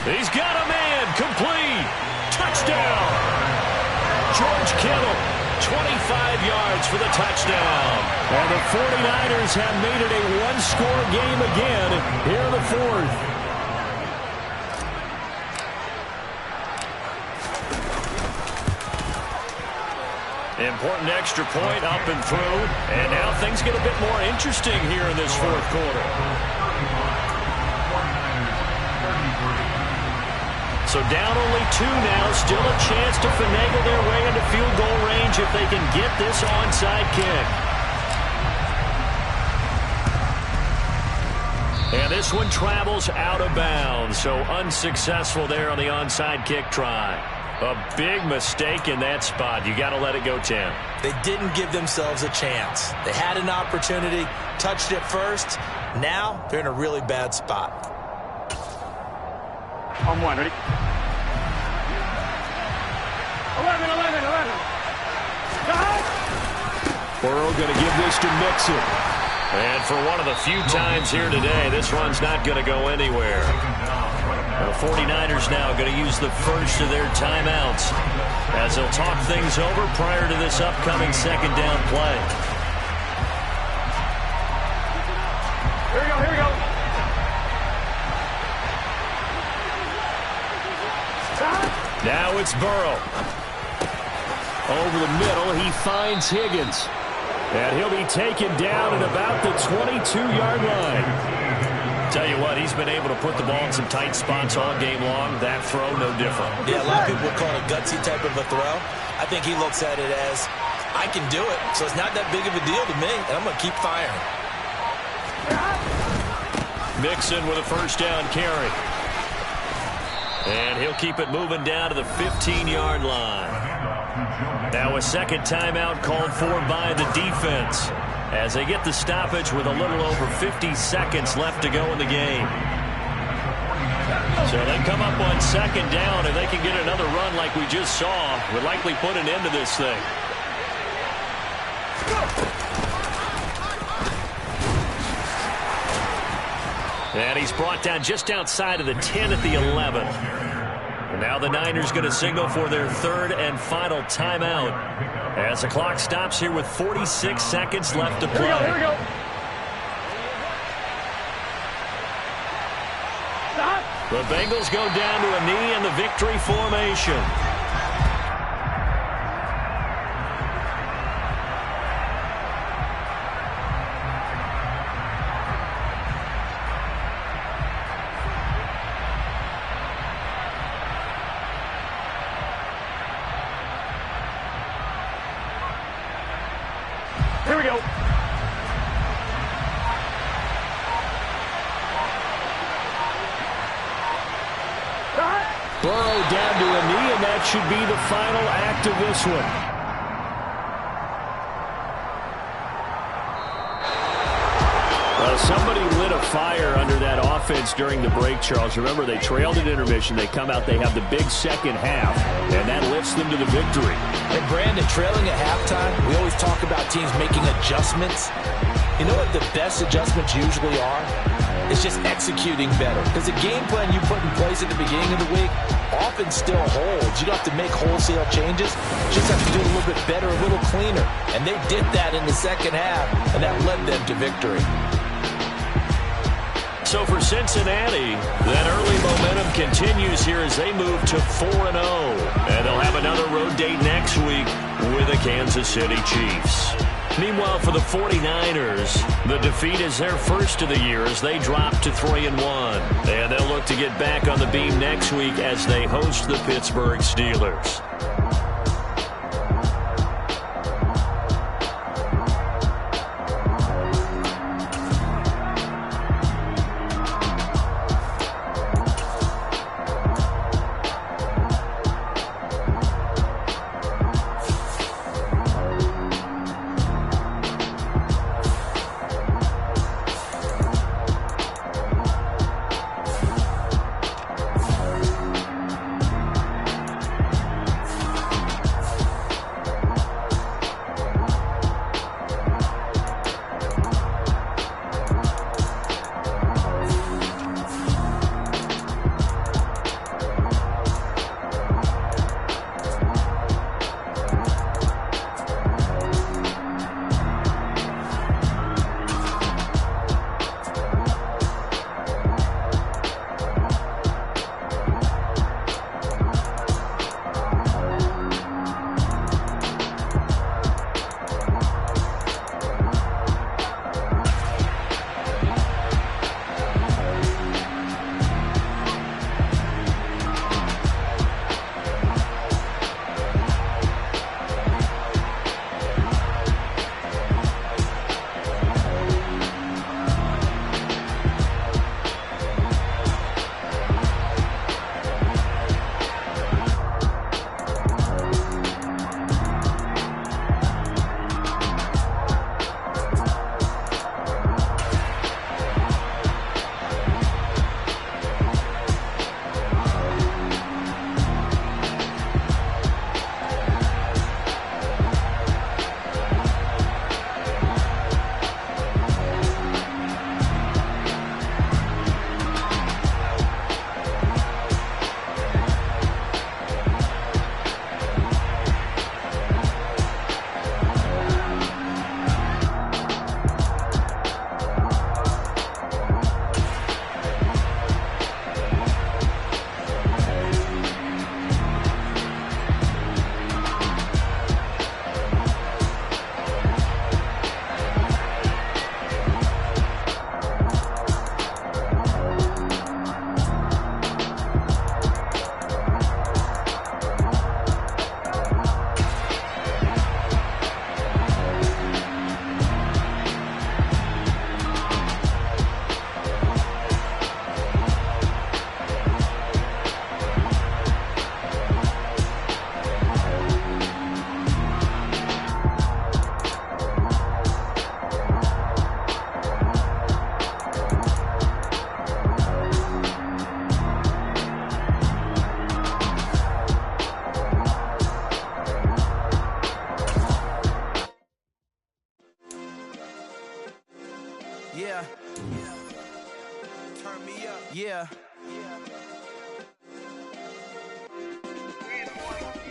He's got a man, complete. Touchdown. George Kittle, 25 yards for the touchdown. And the 49ers have made it a 1-score game again here in the 4th. Important extra point up and through. And now things get a bit more interesting here in this 4th quarter. So down only 2 now. Still a chance to finagle their way into field goal range if they can get this onside kick. And this one travels out of bounds. So unsuccessful there on the onside kick try. A big mistake in that spot. You got to let it go, Tim. They didn't give themselves a chance. They had an opportunity, touched it first. Now they're in a really bad spot. On 1, ready? Burrow going to give this to Mixon. And for one of the few times here today, this run's not going to go anywhere. The 49ers now going to use the first of their timeouts as they'll talk things over prior to this upcoming second down play. Here we go, here we go. Now it's Burrow. Over the middle, he finds Higgins. And he'll be taken down at about the 22-yard line. Tell you what, he's been able to put the ball in some tight spots all game long. That throw, no different. Yeah, a lot of people would call it a gutsy type of a throw. I think he looks at it as, I can do it, so it's not that big of a deal to me, and I'm going to keep firing. Mixon with a first down carry. And he'll keep it moving down to the 15-yard line. Now a second timeout called for by the defense as they get the stoppage with a little over 50 seconds left to go in the game. So they come up on second down. If they can get another run like we just saw, would likely put an end to this thing. And he's brought down just outside of the 10 at the 11. And now the Niners going to signal for their third and final timeout as the clock stops here with 46 seconds left to play. Here we go. Stop. The Bengals go down to a knee in the victory formation. Here we go. Burrow down to a knee, and that should be the final act of this one. Well, somebody lit a fire under that offense during the break, Charles. Remember, they trailed at intermission. They come out, they have the big second half, and that lifts them to the victory. And Brandon, trailing at halftime, we always talk about teams making adjustments. You know what the best adjustments usually are? It's just executing better. Because the game plan you put in place at the beginning of the week often still holds. You don't have to make wholesale changes. You just have to do it a little bit better, a little cleaner. And they did that in the second half, and that led them to victory. So for Cincinnati, that early momentum continues here as they move to 4-0. And they'll have another road date next week with the Kansas City Chiefs. Meanwhile, for the 49ers, the defeat is their first of the year as they drop to 3-1. And they'll look to get back on the beam next week as they host the Pittsburgh Steelers.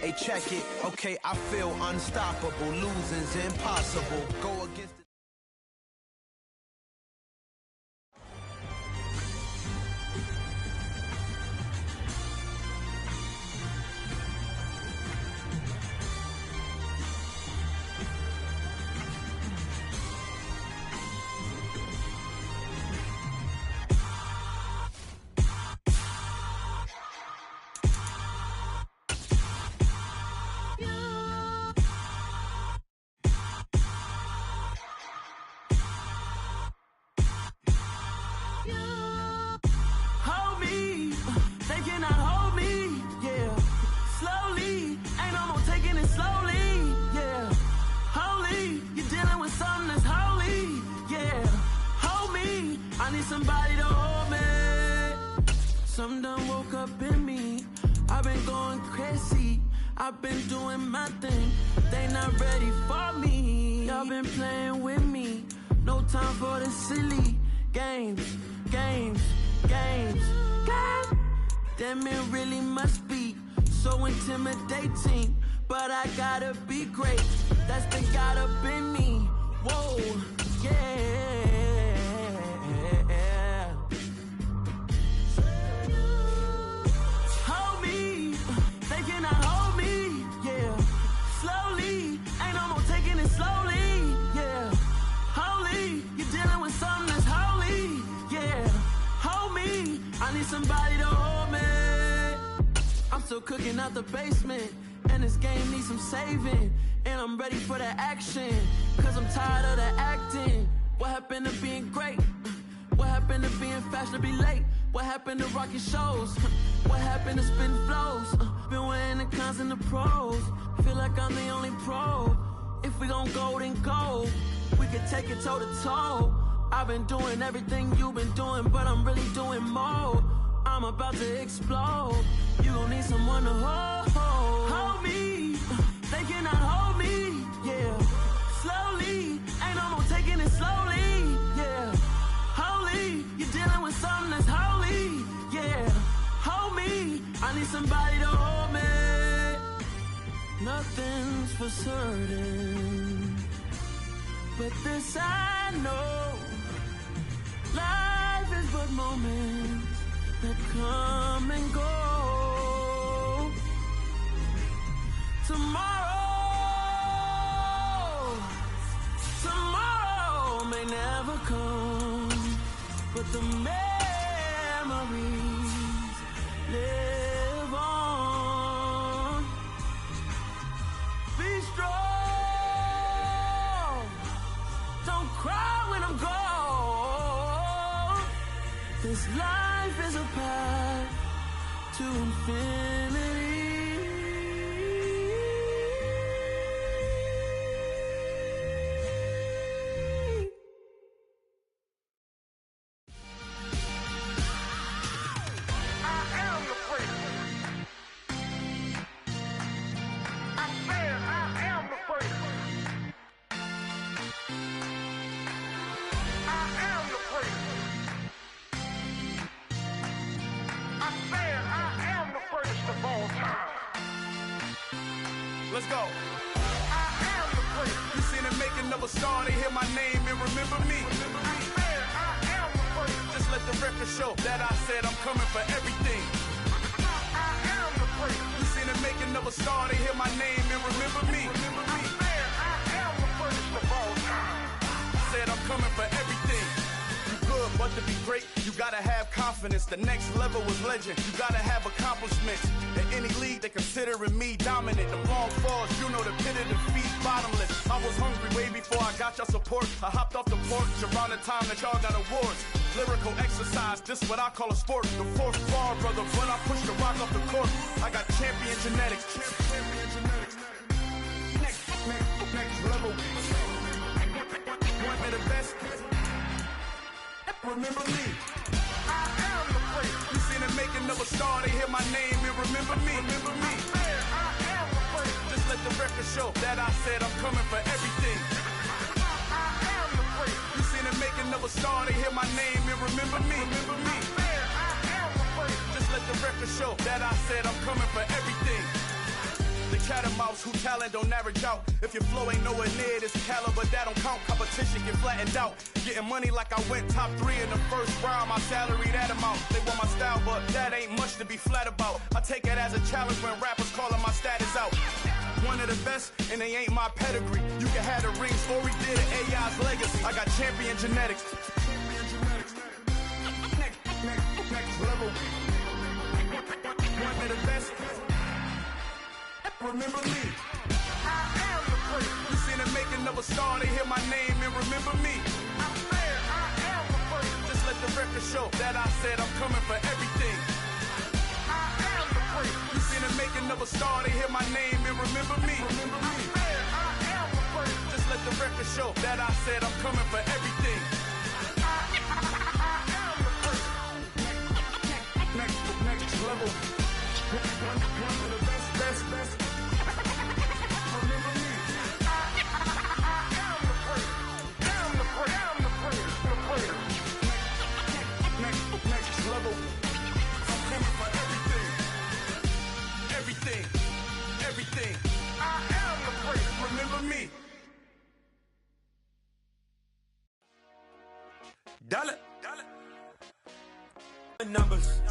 Hey, check it. Okay, I feel unstoppable. Losing's impossible. Go against the Hold me, they cannot hold me, yeah. Slowly, ain't no more taking it slowly, yeah. Holy, you're dealing with something that's holy, yeah. Hold me, I need somebody to hold me. Something done woke up in me, I've been going crazy. I've been doing my thing, they not ready for me. Y'all been playing with me, no time for the silly games. Damn, it really must be so intimidating, but I gotta be great. That's the God up in me. Whoa, yeah. Hold me, they cannot hold me, yeah. Slowly, ain't no more taking it slowly, yeah. Holy, you're dealing with something that's holy, yeah. Hold me, I need somebody to hold me. I'm still cooking out the basement, and this game needs some saving. And I'm ready for the action, cause I'm tired of the acting. What happened to being great? What happened to being fashionably late? What happened to rocking shows? What happened to spitting flows? Been weighing the cons and the pros. Feel like I'm the only pro. If we gon' go, then go. We could take it toe to toe. I've been doing everything you've been doing, but I'm really doing more. I'm about to explode. You gon' need someone to hold. Hold me, they cannot hold me, yeah. Slowly, ain't no more taking it slowly, yeah. Holy, you're dealing with something that's holy, yeah. Hold me, I need somebody to hold me. Nothing's for certain, but this I know. Life is but moments that come and go. Tomorrow may never come, but the memories live on. Be strong, don't cry when I'm gone. This life is a path to infinity. Let's go. I am the prince. You seen the making of a star, they hear my name and remember me. I am the prince. Just let the record show that I said I'm coming for everything. I am the prince. You seen the making of a star, they hear my name and remember me. I am the prince of all time. Said I'm coming for everything. Good, but to be great, you gotta have confidence. The next level was legend. You gotta have accomplishments. In any league, they considering me dominant. The wrong falls, you know the pit of defeat, bottomless. I was hungry way before I got your support. I hopped off the porch around the time that y'all got awards. Lyrical exercise, this what I call a sport. The fourth bar, brother, when I push the rock off the court. I got champion genetics. Champion genetics. Next level. One of the best. Remember me. I am the prince. You seen the making of a star, they hear my name and remember me. Remember me. I am the prince. Just let the record show that I said I'm coming for everything. I am the prince. You seen the making of a star, they hear my name and remember me. Remember me. I am the prince. Just let the record show that I said I'm coming for everything. The chattermouths who talent don't average out. If your flow ain't nowhere near this caliber, that don't count. Competition get flattened out. Getting money like I went top 3 in the first round. My salary that amount. They want my style, but that ain't much to be flat about. I take it as a challenge when rappers calling my status out. One of the best, and they ain't my pedigree. You can have the rings, or we did it, AI's legacy. I got champion genetics. Next level. One of the best. Remember me. I am the first. You seen the making of a star, they hear my name and remember me. I am the first. Just let the record show that I said I'm coming for everything. I am the first. You seen the making of a star, they hear my name and remember me. I am the first. Just let the record show that I said I'm coming for everything. I am the first. Next level. One of the best. Remember me. I am the first. I'm the first. Next level. I'm coming for everything. I am the first. Remember me. Dollar. Numbers.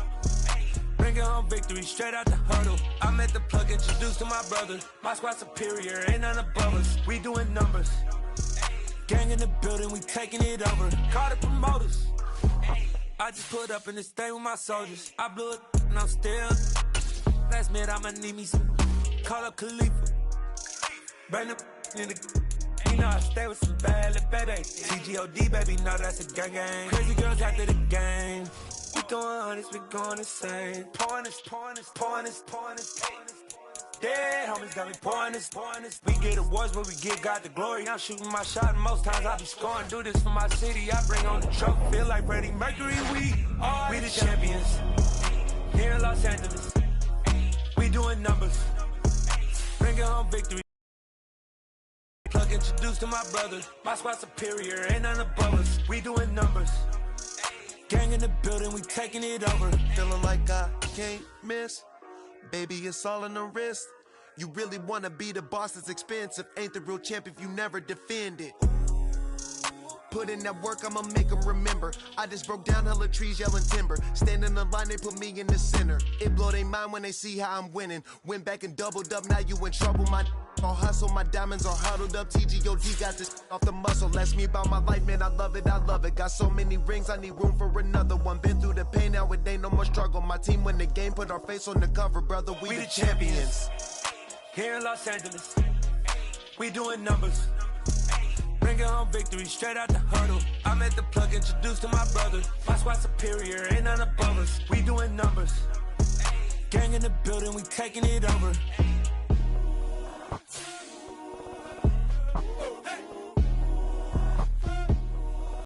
Bringing home victory straight out the huddle. I'm at the plug, introduced to my brother. My squad superior, ain't none above us. We doing numbers. Gang in the building, we taking it over. Call the promoters. I just put up in this thing with my soldiers. I blew it and I'm still. Last minute I'ma need me some. Call up Khalifa. Bring them in the. You know I stay with some bad little baby. CGOD baby, know that's a gang. Crazy girls after the game. We going honest, we going insane. Pouring this. Dead homies got me pouring this. We get awards, but we give God the glory. I'm shooting my shot, and most times I be scoring. Do this for my city, I bring on the trophy. Feel like Freddie Mercury, we the champions. Here in Los Angeles, we doing numbers. Bringing home victory. Plug introduced to my brother. My squad superior, ain't none above us. We doing numbers. Gang in the building, we taking it over. Feeling like I can't miss. Baby, it's all in the wrist. You really wanna be the boss, it's expensive. Ain't the real champ if you never defend it. Put in that work, I'ma make them remember. I just broke down hella trees, yelling timber. Stand in the line, they put me in the center. It blow their mind when they see how I'm winning. Went back and doubled up, now you in trouble. My all hustle, my diamonds are huddled up. TGOD got this off the muscle. Ask me about my life, man, I love it. Got so many rings, I need room for another one. Been through the pain, now it ain't no more struggle. My team win the game, put our face on the cover, brother. We the champions. Here in Los Angeles, we doing numbers. Bringing home victory straight out the huddle. I'm at the plug, introduced to my brother. My squad superior, ain't none above us. We doing numbers. Gang in the building, we taking it over.